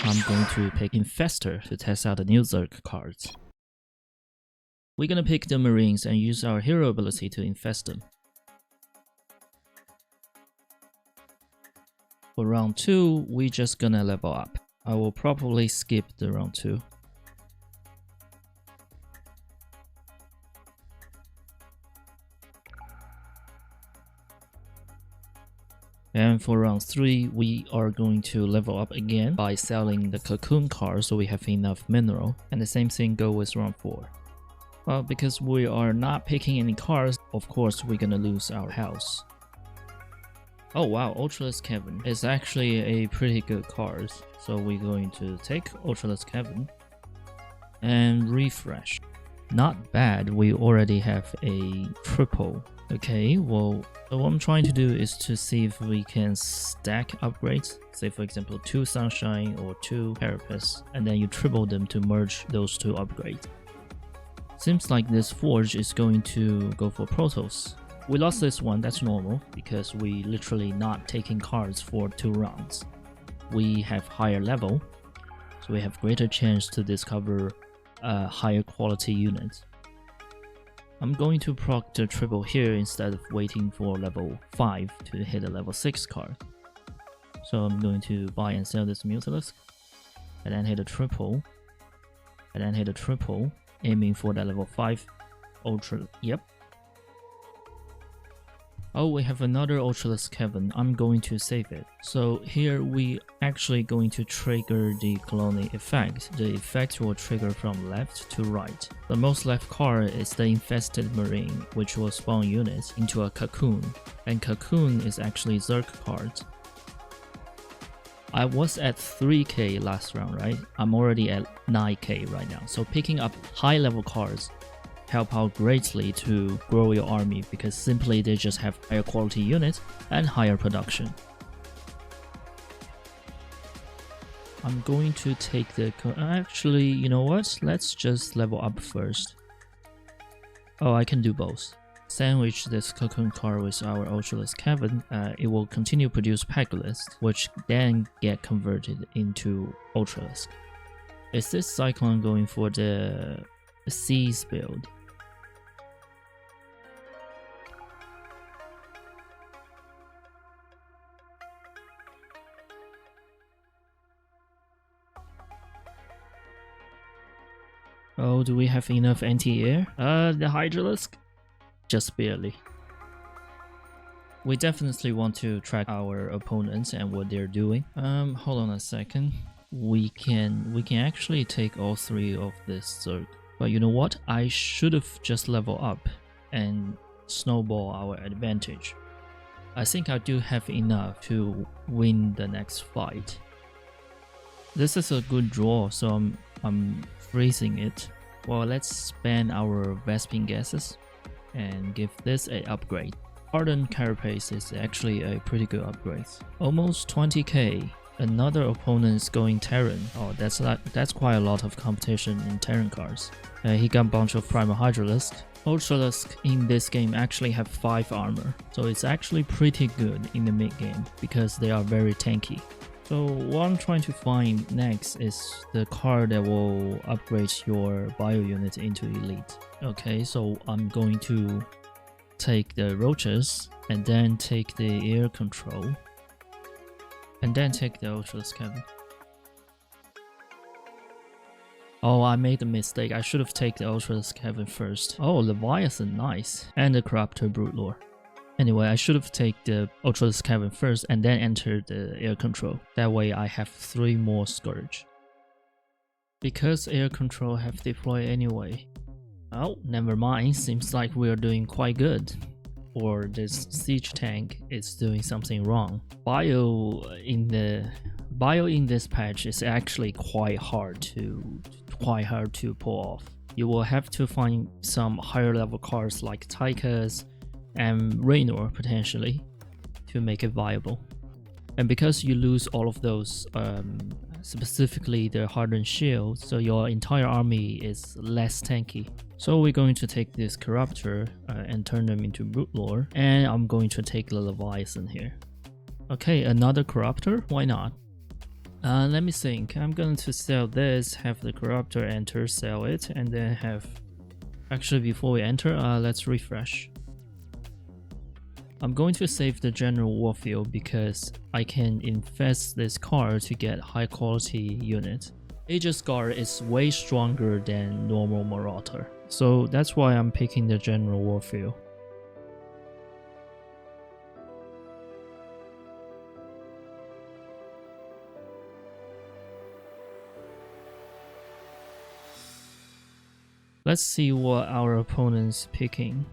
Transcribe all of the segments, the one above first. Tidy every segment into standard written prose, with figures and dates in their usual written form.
I'm going to pick Infestor to test out the new Zerg cards. We're gonna pick the Marines and use our hero ability to infest them. For round 2, we're just gonna level up. I will probably skip the round 2. And for round 3, we are going to level up again by selling the cocoon card so we have enough mineral. And the same thing goes with round 4. Well, because we are not picking any cards, of course we're gonna lose our house. Oh wow, Ultralisk Cavern is actually a pretty good card. So we're going to take Ultralisk Cavern and refresh. Not bad, we already have a triple. Okay, well, so what I'm trying to do is to see if we can stack upgrades. Say for example 2 Sunshine or 2 Carapace, and then you triple them to merge those 2 upgrades. Seems like this Forge is going to go for Protoss. We lost this one, that's normal, because we literally not taking cards for 2 rounds. We have higher level, so we have greater chance to discover higher quality units. I'm going to proc the triple here instead of waiting for level 5 to hit a level 6 card. So I'm going to buy and sell this Mutalisk, and then hit a triple, and then hit a triple, aiming for that level 5 Ultra. Yep. Oh, we have another Ultralisk Cavern. I'm going to save it. So here we actually going to trigger the colony effect. The effect will trigger from left to right. The most left card is the Infested Marine, which will spawn units into a cocoon. And cocoon is actually Zerg cards. I was at 3k last round, right? I'm already at 9k right now. So picking up high level cards help out greatly to grow your army because simply they just have higher quality units and higher production. I'm going to take the actually, you know what? Let's just level up first. Oh, I can do both. Sandwich this cocoon card with our Ultralisk Cavern. It will continue produce Pegglist, which then get converted into Ultralisk. Is this Cyclone going for the Seas build? Oh, do we have enough anti-air? The Hydralisk? Just barely. We definitely want to track our opponents and what they're doing. Hold on a second. We can actually take all 3 of this Zerg. But you know what? I should have just leveled up and snowball our advantage. I think I do have enough to win the next fight. This is a good draw, so I'm freezing it. Well, let's spam our Vespene gases and give this an upgrade. Hardened Carapace is actually a pretty good upgrade. Almost 20k. Another opponent is going Terran. Oh, that's quite a lot of competition in Terran cards. He got a bunch of Primal Hydralisk. Ultralisk in this game actually have 5 armor, so it's actually pretty good in the mid game because they are very tanky. So what I'm trying to find next is the card that will upgrade your bio unit into elite. Okay, so I'm going to take the roaches and then take the air control and then take the Ultralisk Cavern. Oh, I made a mistake. I should have taken the Ultralisk Cavern first. Oh, Leviathan, nice. And the Corruptor Brute-Lore. Anyway, I should have taken the Ultralisk Cavern first and then entered the air control. That way I have 3 more Scourge. Because air control have deployed anyway. Oh, never mind. Seems like we are doing quite good. Or this siege tank is doing something wrong. Bio in this patch is actually quite hard to pull off. You will have to find some higher level cards like Tychus and Raynor potentially to make it viable. And because you lose all of those, specifically the hardened shield, so your entire army is less tanky. So we're going to take this Corruptor and turn them into Brute-Lore, and I'm going to take the Leviathan here. Okay, another Corruptor? Why not? Let me think. I'm going to sell this, have the corruptor enter, sell it, and then have... Actually, before we enter, let's refresh. I'm going to save the general warfield because I can infest this card to get high quality unit. Aegis Guard is way stronger than normal Marauder, so that's why I'm picking the general warfield. Let's see what our opponent's picking.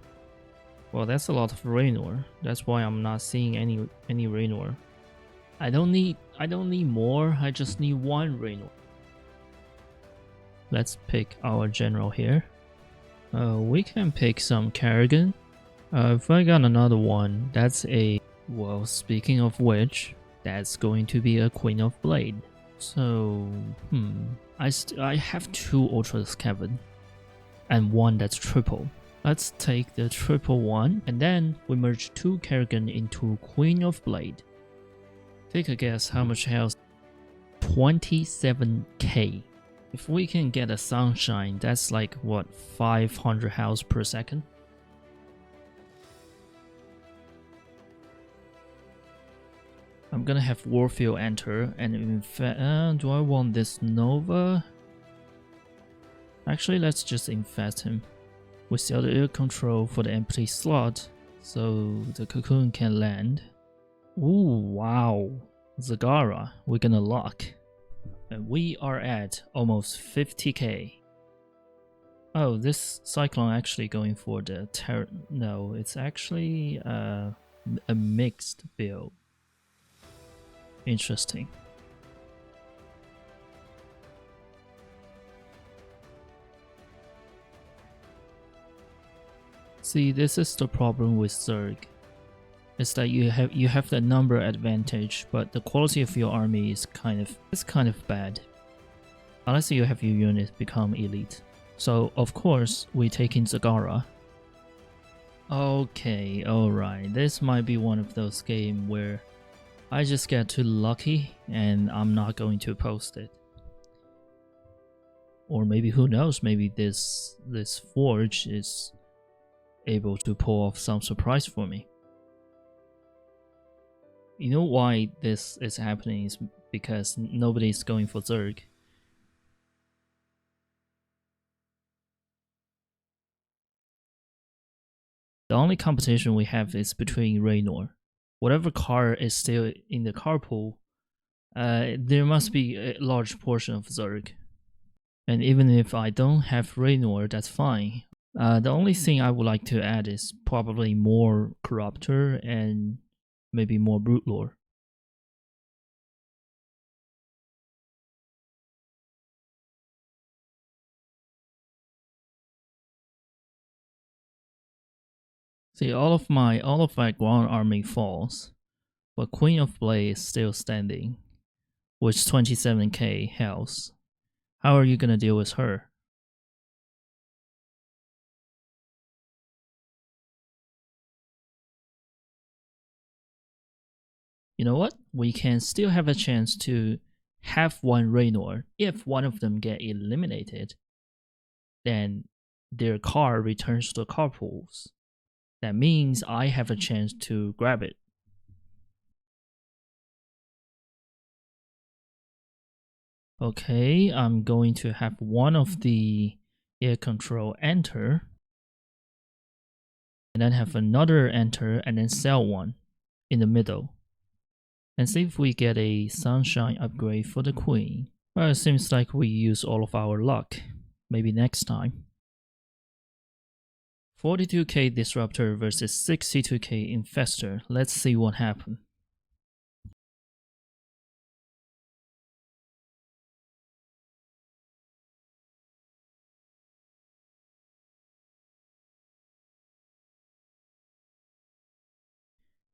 Well, that's a lot of Raynor. That's why I'm not seeing any Raynor. I don't need more. I just need one Raynor. Let's pick our general here. We can pick some Kerrigan. If I got another one, that's a... Well, speaking of which, that's going to be a Queen of Blade. So, I have 2 Ultralisk Cavern and one that's triple. Let's take the triple one, and then we merge 2 Kerrigan into Queen of Blade. Take a guess how much health? 27k. If we can get a Sunshine, that's like what, 500 health per second? I'm gonna have Warfield enter, and in fact, do I want this Nova? Actually, let's just infest him. We sell the air control for the empty slot, so the cocoon can land. Ooh, wow. Zagara, we're gonna lock. And we are at almost 50k. Oh, this Cyclone actually going for the Terran. No, it's actually a mixed build. Interesting. See, this is the problem with Zerg. It's that you have the number advantage, but the quality of your army is kind of bad. Unless you have your unit become elite. So of course we take in Zagara. Okay, alright. This might be one of those games where I just get too lucky and I'm not going to post it. Or maybe, who knows, maybe this forge is able to pull off some surprise for me. You know why this is happening is because nobody's going for Zerg. The only competition we have is between Raynor. Whatever car is still in the car pool, there must be a large portion of Zerg. And even if I don't have Raynor, that's fine. The only thing I would like to add is probably more Corruptor and maybe more Brute Lore. See, all of my ground army falls, but Queen of Blade is still standing, with 27k health. How are you gonna deal with her? You know what? We can still have a chance to have one Raynor. If one of them get eliminated, then their car returns to the car pools. That means I have a chance to grab it. Okay, I'm going to have one of the air control enter, and then have another enter, and then sell one in the middle. And see if we get a Sunshine upgrade for the Queen. Well, it seems like we use all of our luck. Maybe next time. 42k Disruptor versus 62k Infestor. Let's see what happens.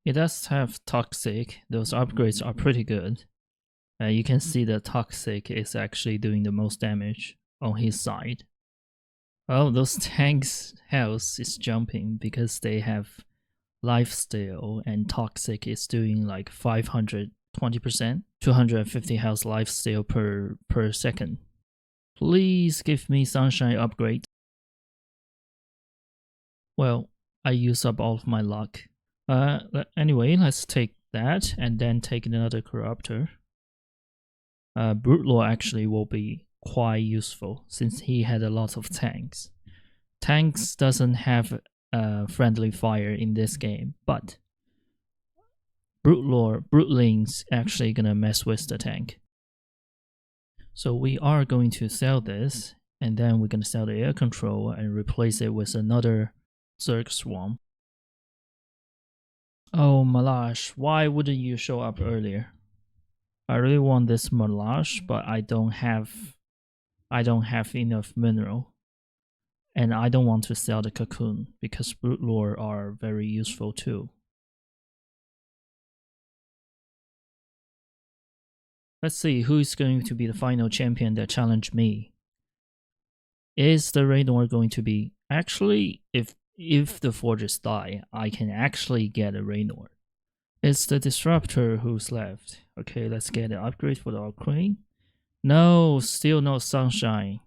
It does have Toxic. Those upgrades are pretty good. You can see the Toxic is actually doing the most damage on his side. Oh, those tanks' health is jumping because they have lifesteal, and Toxic is doing like 500 20%, 250 health lifesteal per second. Please give me Sunshine upgrade. Well, I use up all of my luck. Anyway, let's take that and then take another Corruptor. Brute Lord actually will be quite useful since he had a lot of tanks. Tanks doesn't have friendly fire in this game, but Bruteling's actually gonna mess with the tank. So we are going to sell this, and then we're gonna sell the air control and replace it with another Zerg Swarm. Oh, Malash, why wouldn't you show up earlier? I really want this Malash, but I don't have enough mineral. And I don't want to sell the Cocoon, because Brute Lore are very useful too. Let's see who is going to be the final champion that challenged me. Is the Raynor going to be... Actually, if the Forges die, I can actually get a Raynor. It's the Disruptor who's left. Okay, let's get an upgrade for the Queen. No, still no Sunshine.